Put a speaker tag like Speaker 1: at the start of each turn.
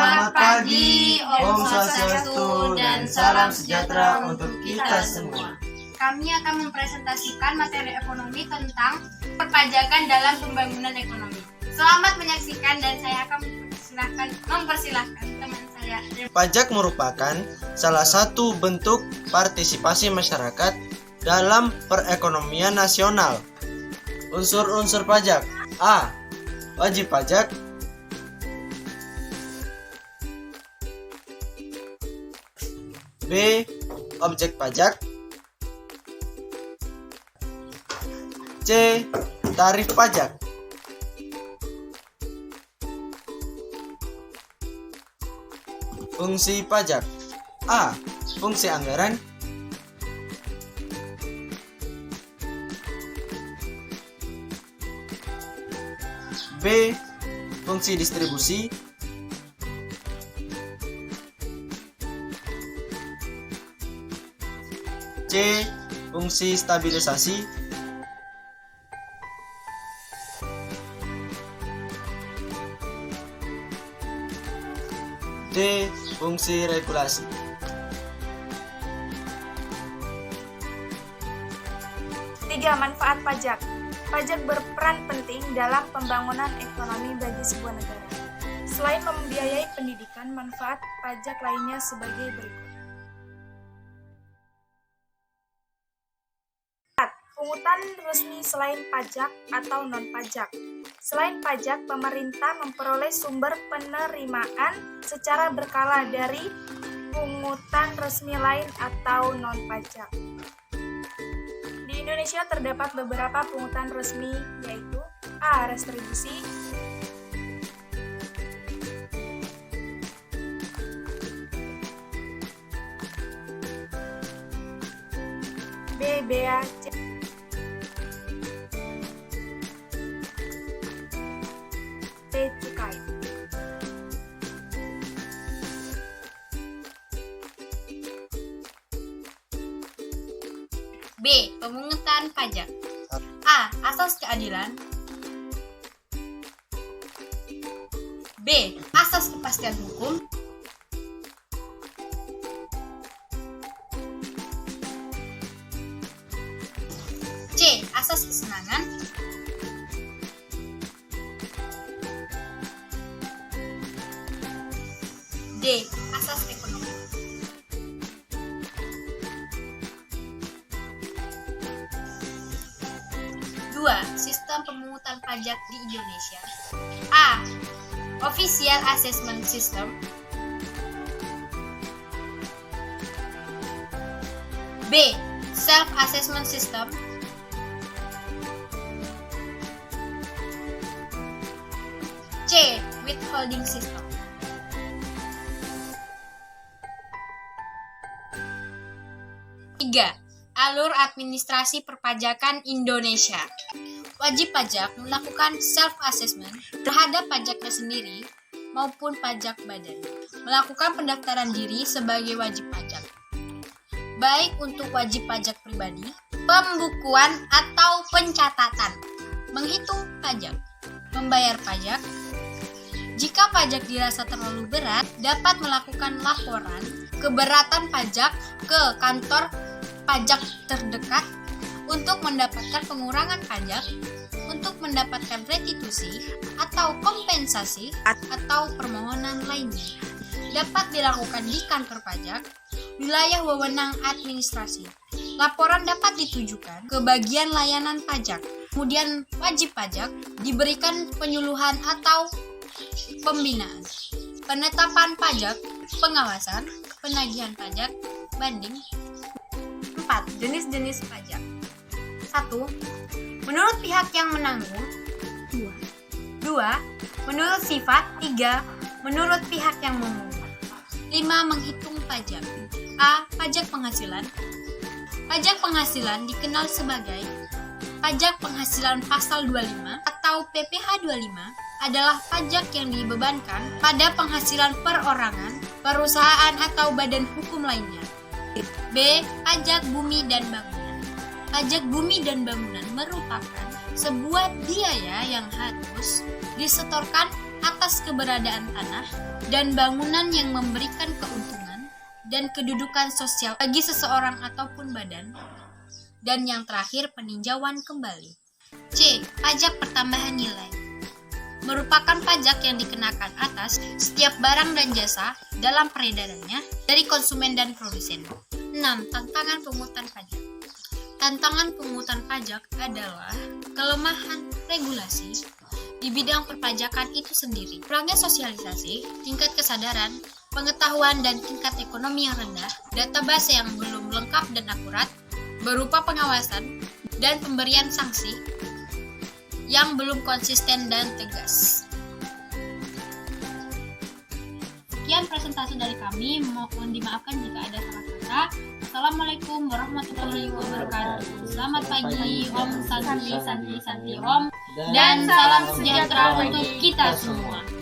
Speaker 1: Selamat pagi, Om Swastiastu, dan salam sejahtera untuk kita semua.
Speaker 2: Kami akan mempresentasikan materi ekonomi tentang perpajakan dalam pembangunan ekonomi. Selamat menyaksikan dan saya akan mempersilahkan teman saya.
Speaker 3: Pajak merupakan salah satu bentuk partisipasi masyarakat dalam perekonomian nasional. Unsur-unsur pajak: A. Wajib pajak. B. Objek pajak. C. Tarif pajak. Fungsi pajak: A. Fungsi anggaran. B. Fungsi distribusi. C. Fungsi stabilisasi. D. Fungsi regulasi.
Speaker 4: Tiga, manfaat pajak. Pajak berperan penting dalam pembangunan ekonomi bagi sebuah negara. Selain membiayai pendidikan, manfaat pajak lainnya sebagai berikut. Pungutan resmi selain pajak atau non-pajak. Selain pajak, pemerintah memperoleh sumber penerimaan secara berkala dari pungutan resmi lain atau non-pajak. Di Indonesia terdapat beberapa pungutan resmi, yaitu A. Retribusi, B. Bea, C. Cukai.
Speaker 2: B. Pemungutan pajak. A. Asas keadilan. B. Asas kepastian hukum. C. Asas kesenangan. D. Asas ekonomi. Dua. Sistem pemungutan pajak di Indonesia. A. Official Assessment System. B. Self-Assessment System. C. Withholding System. Tiga. Alur administrasi perpajakan Indonesia. Wajib pajak melakukan self-assessment terhadap pajaknya sendiri maupun pajak badan. Melakukan pendaftaran diri sebagai wajib pajak. Baik untuk wajib pajak pribadi, pembukuan atau pencatatan. Menghitung pajak. Membayar pajak. Jika pajak dirasa terlalu berat, dapat melakukan laporan keberatan pajak ke kantor pajak terdekat untuk mendapatkan pengurangan pajak, untuk mendapatkan restitusi atau kompensasi atau permohonan lainnya. Dapat dilakukan di kantor pajak, wilayah wewenang administrasi. Laporan dapat ditujukan ke bagian layanan pajak. Kemudian wajib pajak diberikan penyuluhan atau pembinaan. Penetapan pajak, pengawasan, penagihan pajak, banding. 4. Jenis-jenis pajak. 1. Menurut pihak yang menanggung. 2. Menurut sifat. 3. Menurut pihak yang memungut. 5. Menghitung pajak. A. Pajak penghasilan. Pajak penghasilan dikenal sebagai pajak penghasilan pasal 25 atau PPh 25 adalah pajak yang dibebankan pada penghasilan perorangan, perusahaan atau badan hukum lainnya. B. Pajak bumi dan bangunan. Pajak bumi dan bangunan merupakan sebuah biaya yang harus disetorkan atas keberadaan tanah dan bangunan yang memberikan keuntungan dan kedudukan sosial bagi seseorang ataupun badan. Dan yang terakhir, peninjauan kembali. C. Pajak pertambahan nilai merupakan pajak yang dikenakan atas setiap barang dan jasa dalam peredarannya dari konsumen dan produsen. 6. Tantangan pungutan pajak. Tantangan pungutan pajak adalah kelemahan regulasi di bidang perpajakan itu sendiri, kurangnya sosialisasi, tingkat kesadaran, pengetahuan dan tingkat ekonomi yang rendah, database yang belum lengkap dan akurat, berupa pengawasan dan pemberian sanksi yang belum konsisten dan tegas. Sekian presentasi dari kami, mohon dimaafkan jika ada salah kata. Assalamualaikum warahmatullahi wabarakatuh. Selamat pagi, Om Santi Santi Santi Om, dan salam sejahtera untuk kita semua.